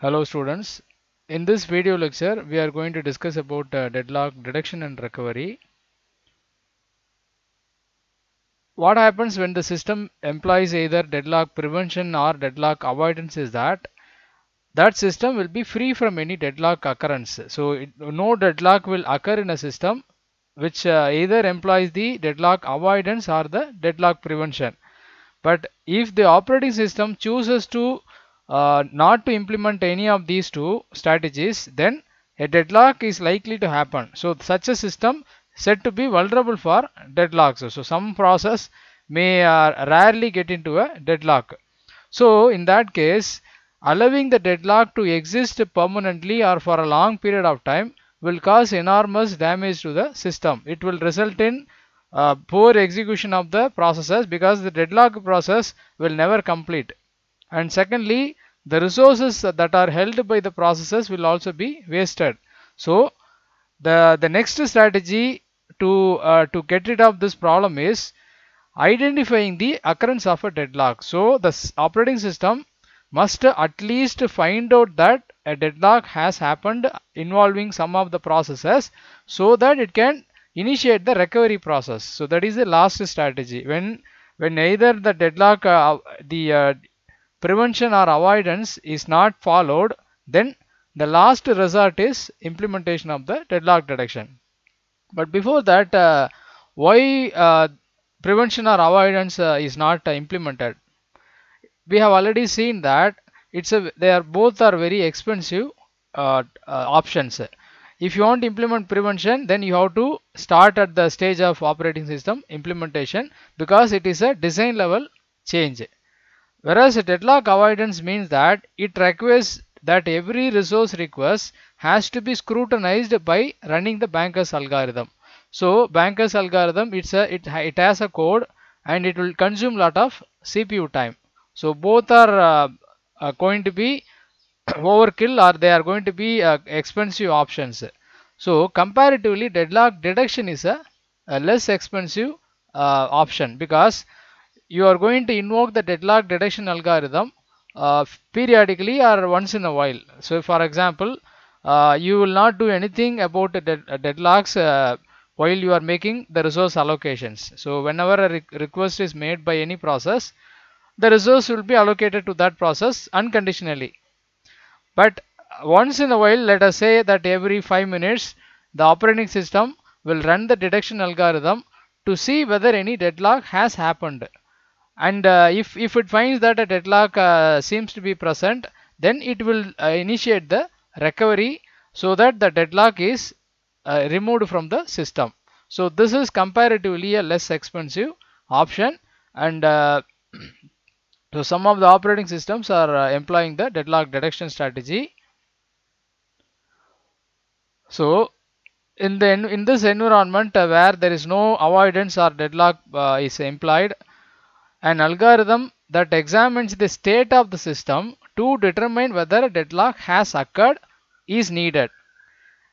Hello students. In this video lecture, we are going to discuss about deadlock detection and recovery. What happens when the system employs either deadlock prevention or deadlock avoidance is that system will be free from any deadlock occurrence. So no deadlock will occur in a system which either employs the deadlock avoidance or the deadlock prevention. But if the operating system chooses to not to implement any of these two strategies, then a deadlock is likely to happen. So such a system said to be vulnerable for deadlocks. So some process may rarely get into a deadlock. So in that case, allowing the deadlock to exist permanently or for a long period of time will cause enormous damage to the system. It will result in poor execution of the processes because the deadlock process will never complete. And secondly, the resources that are held by the processes will also be wasted. So the next strategy to get rid of this problem is identifying the occurrence of a deadlock. So the operating system must at least find out that a deadlock has happened involving some of the processes so that it can initiate the recovery process. So that is the last strategy. When either the deadlock the prevention or avoidance is not followed, then the last resort is implementation of the deadlock detection. But before that, why prevention or avoidance is not implemented? We have already seen that they are both are very expensive options. If you want to implement prevention, then you have to start at the stage of operating system implementation because it is a design level change. Whereas a deadlock avoidance means that it requires that every resource request has to be scrutinized by running the Banker's algorithm. So Banker's algorithm, it has a code and it will consume lot of CPU time. So both are going to be overkill or they are going to be expensive options. So comparatively, deadlock detection is a less expensive option because you are going to invoke the deadlock detection algorithm periodically or once in a while. So for example, you will not do anything about deadlocks while you are making the resource allocations. So whenever a request is made by any process, the resource will be allocated to that process unconditionally. But once in a while, let us say that every 5 minutes, the operating system will run the detection algorithm to see whether any deadlock has happened. And if it finds that a deadlock seems to be present, then it will initiate the recovery so that the deadlock is removed from the system. So this is comparatively a less expensive option, and so some of the operating systems are employing the deadlock detection strategy. So in this environment where there is no avoidance or deadlock is implied, an algorithm that examines the state of the system to determine whether a deadlock has occurred is needed.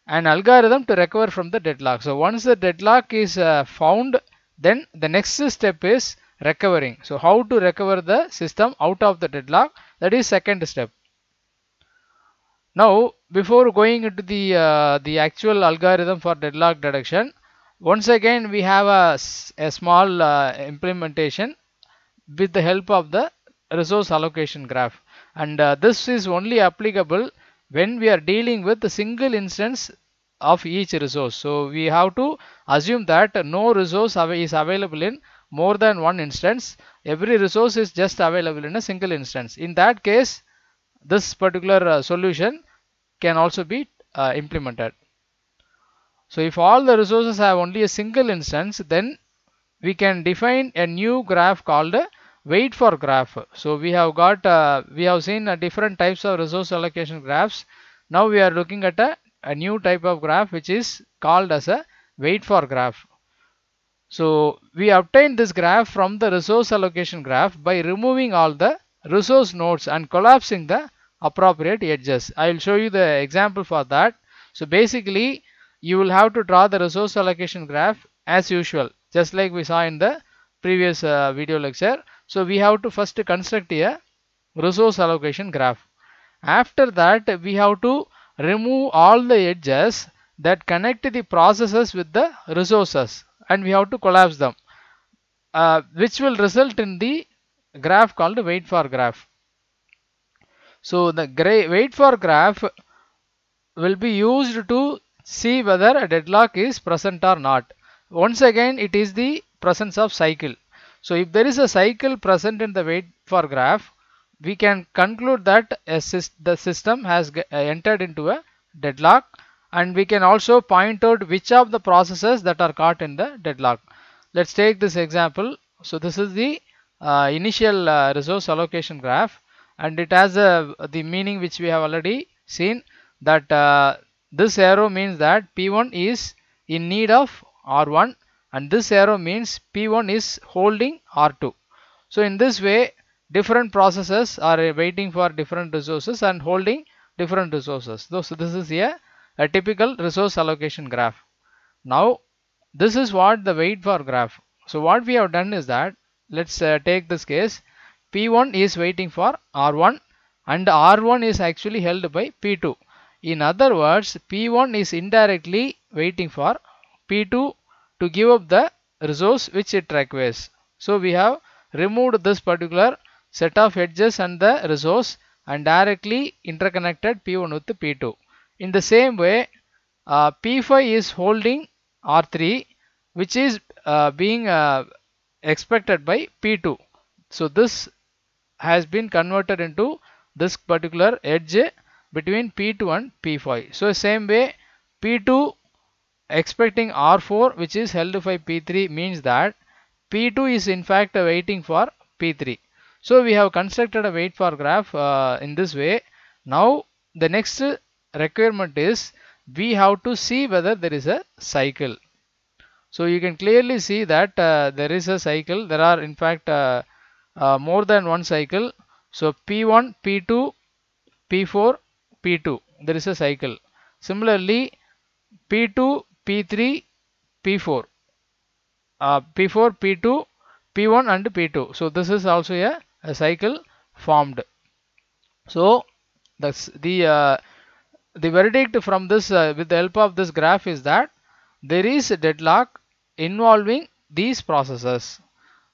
An algorithm to recover from the deadlock. So once the deadlock is found, then the next step is recovering. So how to recover the system out of the deadlock, that is second step. Now before going into the actual algorithm for deadlock detection, once again we have a small implementation with the help of the resource allocation graph, and this is only applicable when we are dealing with a single instance of each resource. So we have to assume that no resource is available in more than one instance. Every resource is just available in a single instance. In that case, this particular solution can also be implemented. So if all the resources have only a single instance, then we can define a new graph called a wait for graph. So we have seen different types of resource allocation graphs. Now we are looking at a new type of graph which is called as a wait for graph. So we obtain this graph from the resource allocation graph by removing all the resource nodes and collapsing the appropriate edges. I will show you the example for that. So basically you will have to draw the resource allocation graph as usual, just like we saw in the previous video lecture. So we have to first construct a resource allocation graph. After that, we have to remove all the edges that connect the processes with the resources, and we have to collapse them, which will result in the graph called wait for graph. So the wait for graph will be used to see whether a deadlock is present or not. Once again, it is the presence of cycle. So if there is a cycle present in the wait for graph, we can conclude that the system has entered into a deadlock, and we can also point out which of the processes that are caught in the deadlock. Let's take this example. So this is the initial resource allocation graph, and it has the meaning which we have already seen, that this arrow means that P1 is in need of R1, and this arrow means P1 is holding R2. So in this way, different processes are waiting for different resources and holding different resources. So this is a typical resource allocation graph. Now this is what the wait for graph. So what we have done is that, let's take this case. P1 is waiting for R1, and R1 is actually held by P2. In other words, P1 is indirectly waiting for P2 to give up the resource which it requires. So we have removed this particular set of edges and the resource and directly interconnected P1 with P2. In the same way, P5 is holding R3, which is being expected by P2. So this has been converted into this particular edge between P2 and P5. So same way, P2 expecting R4, which is held by P3, means that P2 is in fact waiting for P3. So we have constructed a wait for graph in this way. Now the next requirement is, we have to see whether there is a cycle. So you can clearly see that there is a cycle. There are in fact more than one cycle. So P1, P2, P4, P2, there is a cycle. Similarly, P2, P3, P4, P4, P2, P1 and P2. So this is also a cycle formed. So the verdict from this with the help of this graph is that there is a deadlock involving these processes.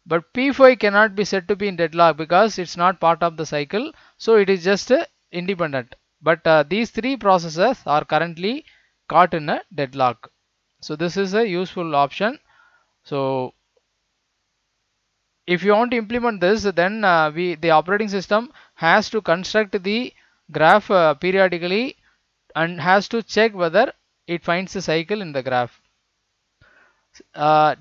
But P5 cannot be said to be in deadlock because it's not part of the cycle. So it is just independent. But these three processes are currently caught in a deadlock. So this is a useful option. So if you want to implement this, then the operating system has to construct the graph periodically and has to check whether it finds a cycle in the graph.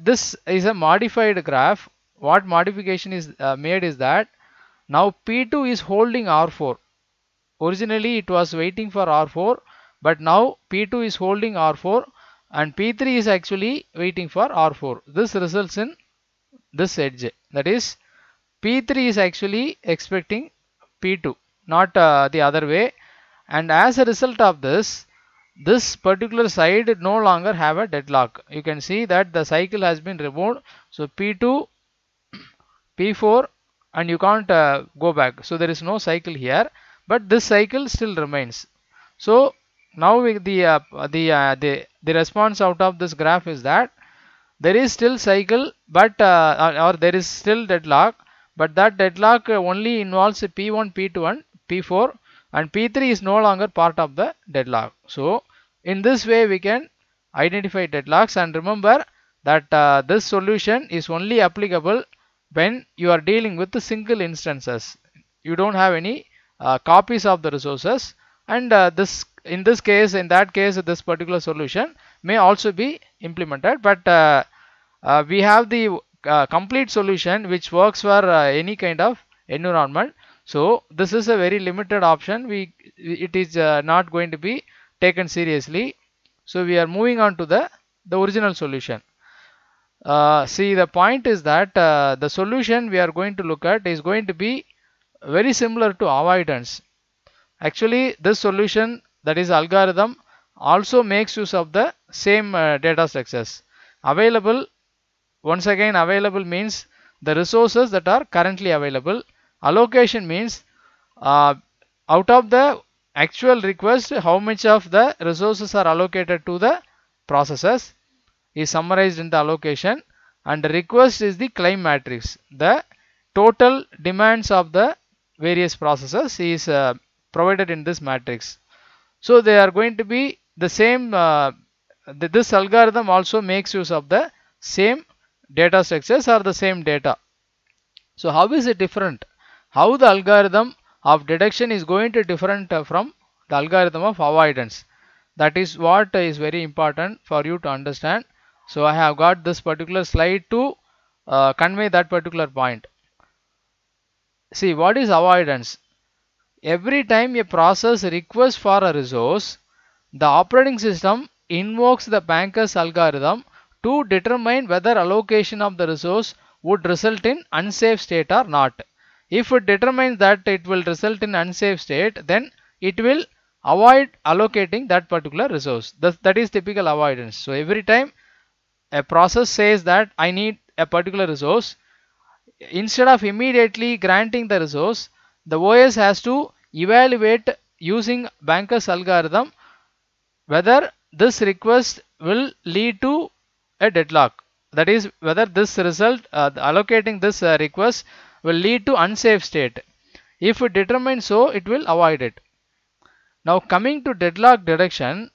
This is a modified graph. What modification is made is that now P2 is holding R4. Originally it was waiting for R4, but now P2 is holding R4 and P3 is actually waiting for R4. This results in this edge, that is P3 is actually expecting P2, not the other way, and as a result of this particular side no longer have a deadlock. You can see that the cycle has been removed. So P2, P4, and you can't go back. So there is no cycle here, but this cycle still remains. So now the response out of this graph is that there is still cycle, but or there is still deadlock, but that deadlock only involves P1, P2 and P4, and P3 is no longer part of the deadlock. So in this way we can identify deadlocks, and remember that this solution is only applicable when you are dealing with the single instances. You don't have any copies of the resources, and in that case this particular solution may also be implemented, but we have the complete solution which works for any kind of environment. So this is a very limited option. It is not going to be taken seriously. So we are moving on to the original solution. See, the point is that the solution we are going to look at is going to be very similar to avoidance. Actually, this solution, that is algorithm, also makes use of the same data structures. Available, once again, available means the resources that are currently available. Allocation means out of the actual request, how much of the resources are allocated to the processes is summarized in the allocation, and the request is the claim matrix. The total demands of the various processes is provided in this matrix. So they are going to be the same. This algorithm also makes use of the same data structures or the same data. So how is it different? How the algorithm of deduction is going to different from the algorithm of avoidance? That is what is very important for you to understand. So I have got this particular slide to convey that particular point. See, what is avoidance? Every time a process requests for a resource, the operating system invokes the banker's algorithm to determine whether allocation of the resource would result in unsafe state or not. If it determines that it will result in unsafe state, then it will avoid allocating that particular resource. That is typical avoidance. So every time a process says that I need a particular resource, instead of immediately granting the resource, the OS has to evaluate using banker's algorithm whether this request will lead to a deadlock. That is, whether this result allocating this request will lead to unsafe state. If it determines so, it will avoid it. Now coming to deadlock deduction,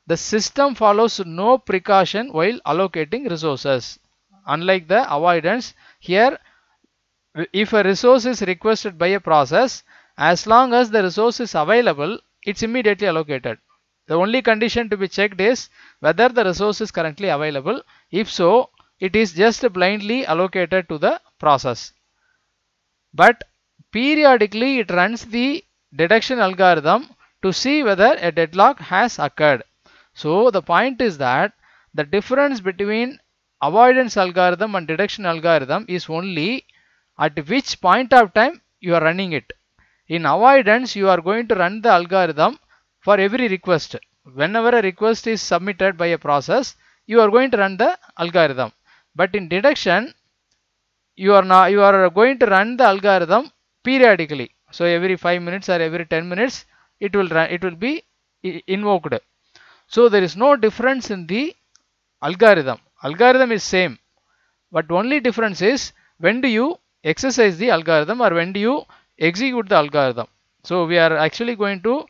the system follows no precaution while allocating resources. Unlike the avoidance, here if a resource is requested by a process, as long as the resource is available, it's immediately allocated. The only condition to be checked is whether the resource is currently available. If so, it is just blindly allocated to the process. But periodically it runs the deduction algorithm to see whether a deadlock has occurred. So the point is that the difference between avoidance algorithm and deduction algorithm is only at which point of time you are running it. In avoidance, you are going to run the algorithm for every request. Whenever a request is submitted by a process, you are going to run the algorithm. But in deduction, you are going to run the algorithm periodically. So every 5 minutes or every 10 minutes it will be invoked. So there is no difference in the algorithm. Algorithm is same, but only difference is when do you exercise the algorithm or when do you execute the algorithm. So we are actually going to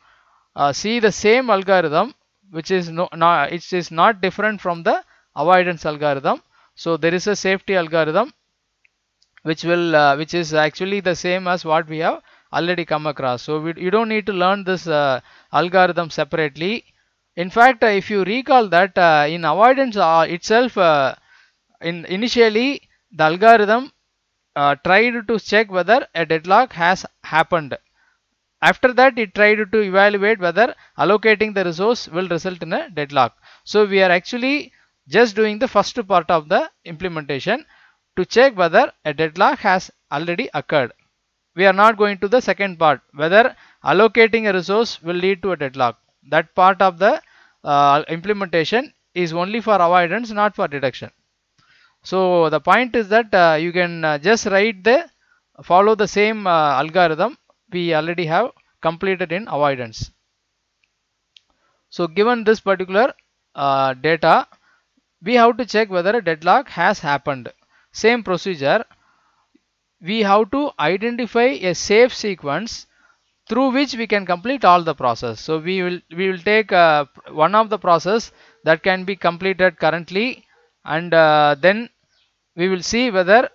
see the same algorithm, which is it is not different from the avoidance algorithm. So there is a safety algorithm which is actually the same as what we have already come across. So you don't need to learn this algorithm separately. In fact, if you recall that in avoidance itself, initially the algorithm tried to check whether a deadlock has happened. After that, it tried to evaluate whether allocating the resource will result in a deadlock. So we are actually just doing the first part of the implementation to check whether a deadlock has already occurred. We are not going to the second part, whether allocating a resource will lead to a deadlock. That part of the implementation is only for avoidance, not for deduction. So the point is that you can just follow the same algorithm we already have completed in avoidance. So given this particular data, we have to check whether a deadlock has happened. Same procedure, we have to identify a safe sequence through which we can complete all the process. So we will take one of the process that can be completed currently, and then we will see whether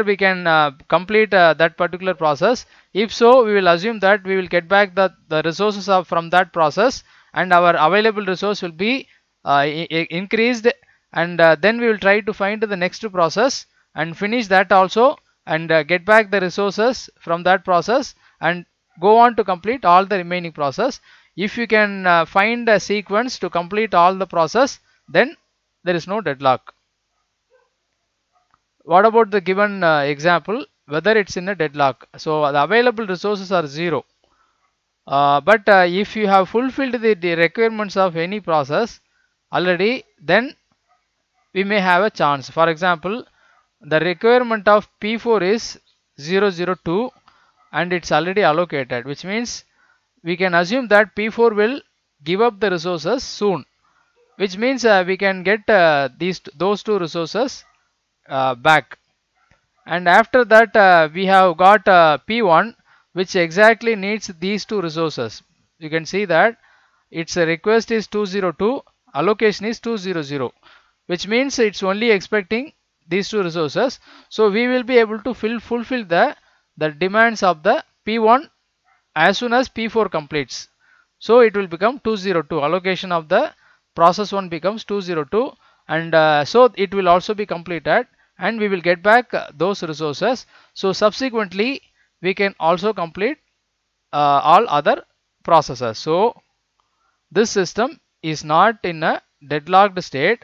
we can complete that particular process. If so, we will assume that we will get back the resources from that process, and our available resource will be increased, and then we will try to find the next process and finish that also, and get back the resources from that process and go on to complete all the remaining process. If you can find a sequence to complete all the process, then there is no deadlock. What about the given example, whether it's in a deadlock? So the available resources are 0, but if you have fulfilled the requirements of any process already, then we may have a chance. For example, the requirement of P4 is 002, and it's already allocated, which means we can assume that P4 will give up the resources soon, which means we can get those two resources back. And after that we have got P1 which exactly needs these two resources. You can see that its request is 202, allocation is 200, which means it's only expecting these two resources. So we will be able to fulfill the demands of the P1 as soon as P4 completes. So it will become 202, allocation of the process 1 becomes 202, and so it will also be completed, and we will get back those resources. So subsequently we can also complete all other processes. So this system is not in a deadlocked state,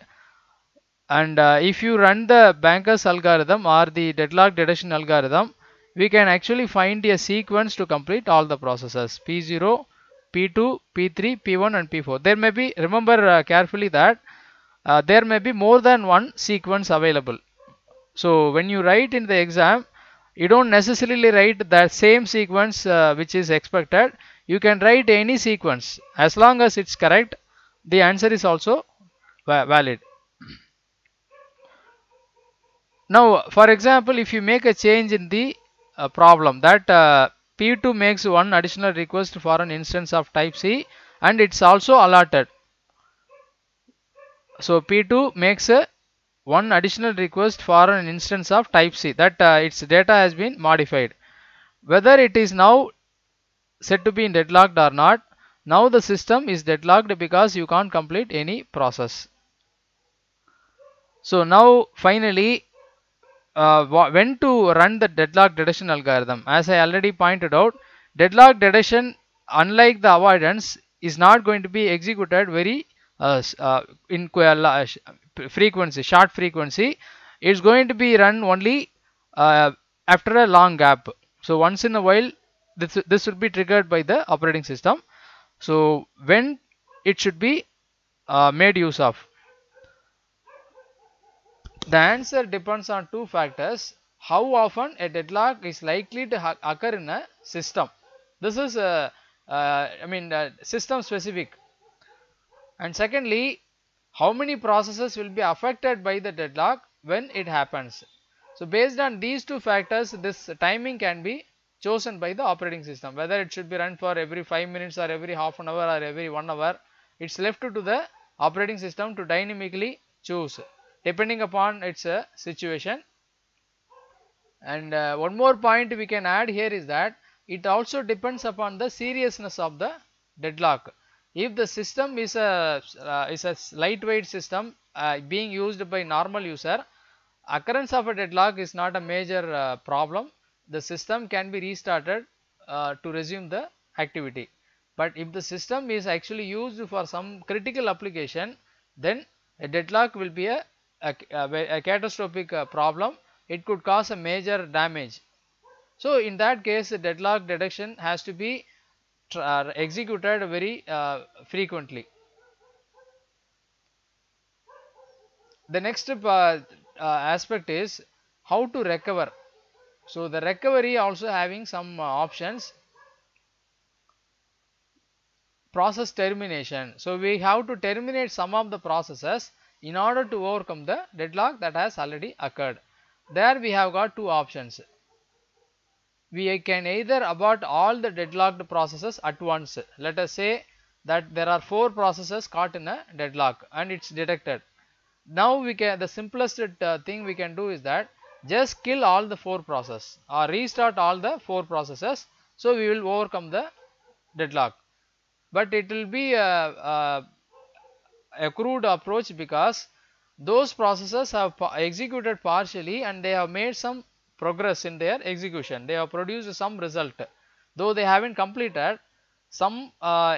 and if you run the Banker's algorithm or the deadlock detection algorithm, we can actually find a sequence to complete all the processes P0, P2, P3, P1 and P4. There may be, remember carefully that there may be more than one sequence available. So when you write in the exam, you don't necessarily write the same sequence which is expected. You can write any sequence. As long as it's correct, the answer is also valid. Now, for example, if you make a change in the problem that P2 makes one additional request for an instance of type C and it's also allotted. So P2 makes one additional request for an instance of type C that its data has been modified. Whether it is now said to be in deadlocked or not, now the system is deadlocked because you can't complete any process. So now finally, when to run the deadlock detection algorithm. As I already pointed out, deadlock detection, unlike the avoidance, is not going to be executed very in frequency, short frequency. It's going to be run only after a long gap. So once in a while, this will be triggered by the operating system. So when it should be made use of. The answer depends on two factors: how often a deadlock is likely to occur in a system. This is system specific. And secondly, how many processes will be affected by the deadlock when it happens. So based on these two factors, this timing can be chosen by the operating system, whether it should be run for every 5 minutes or every half an hour or every 1 hour. It's left to the operating system to dynamically choose depending upon its situation. And one more point we can add here is that it also depends upon the seriousness of the deadlock. If the system is a lightweight system being used by normal user, occurrence of a deadlock is not a major problem. The system can be restarted to resume the activity. But if the system is actually used for some critical application, then a deadlock will be a catastrophic problem. It could cause a major damage. So in that case, the deadlock detection has to be executed very frequently. The next aspect is how to recover. So the recovery also having some options. Process termination. So we have to terminate some of the processes in order to overcome the deadlock that has already occurred. There we have got two options. We can either abort all the deadlocked processes at once. Let us say that there are 4 processes caught in a deadlock and it's detected. Now the simplest thing we can do is that just kill all the 4 processes or restart all the 4 processes. So we will overcome the deadlock. But it will be a crude approach because those processes have executed partially and they have made some progress in their execution. They have produced some result. Though they haven't completed, some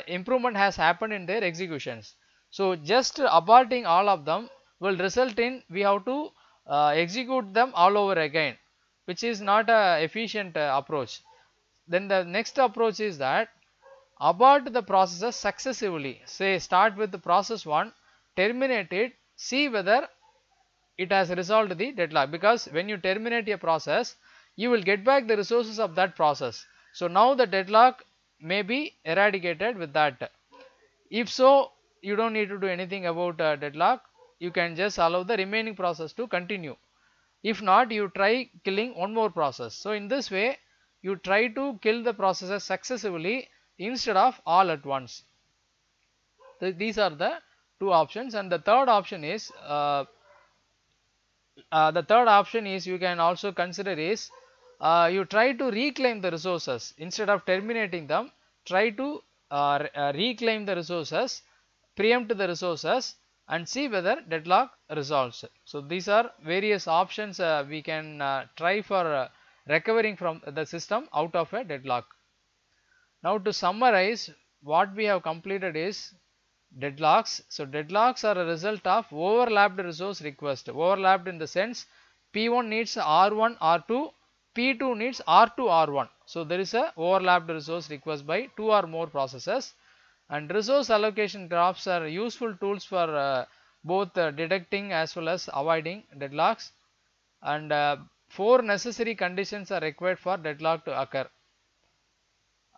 improvement has happened in their executions. So just aborting all of them will result in we have to execute them all over again, which is not a efficient approach. Then the next approach is that abort the processes successively. Say start with the process 1, terminate it, see whether it has resolved the deadlock, because when you terminate a process, you will get back the resources of that process. So now the deadlock may be eradicated with that. If so, you don't need to do anything about deadlock. You can just allow the remaining process to continue. If not, you try killing one more process. So in this way, you try to kill the processes successively instead of all at once. So these are the two options, and the third option is you can also consider is you try to reclaim the resources instead of terminating them. Try to reclaim the resources, preempt the resources, and see whether deadlock resolves. So these are various options we can try for recovering from the system out of a deadlock. Now to summarize, what we have completed is deadlocks. So deadlocks are a result of overlapped resource request. Overlapped in the sense P1 needs R1 R2, P2 needs R2 R1. So there is a overlapped resource request by two or more processes, and resource allocation graphs are useful tools for both detecting as well as avoiding deadlocks, and four necessary conditions are required for deadlock to occur.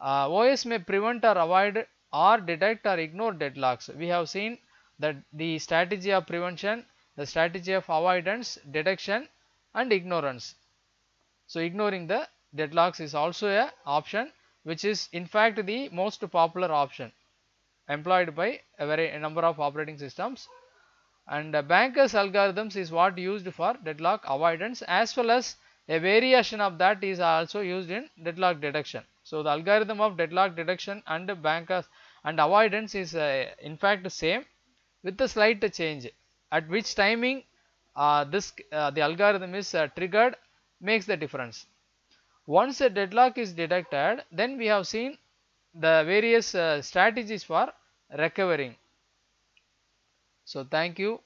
OS may prevent or avoid or detect or ignore deadlocks. We have seen that the strategy of prevention, the strategy of avoidance, detection, and ignorance. So ignoring the deadlocks is also a option, which is in fact the most popular option employed by a number of operating systems. And Banker's algorithms is what used for deadlock avoidance, as well as a variation of that is also used in deadlock detection. So the algorithm of deadlock detection and Banker's and avoidance is in fact the same, with a slight change. At which timing the algorithm is triggered makes the difference. Once a deadlock is detected, then we have seen the various strategies for recovering. So thank you.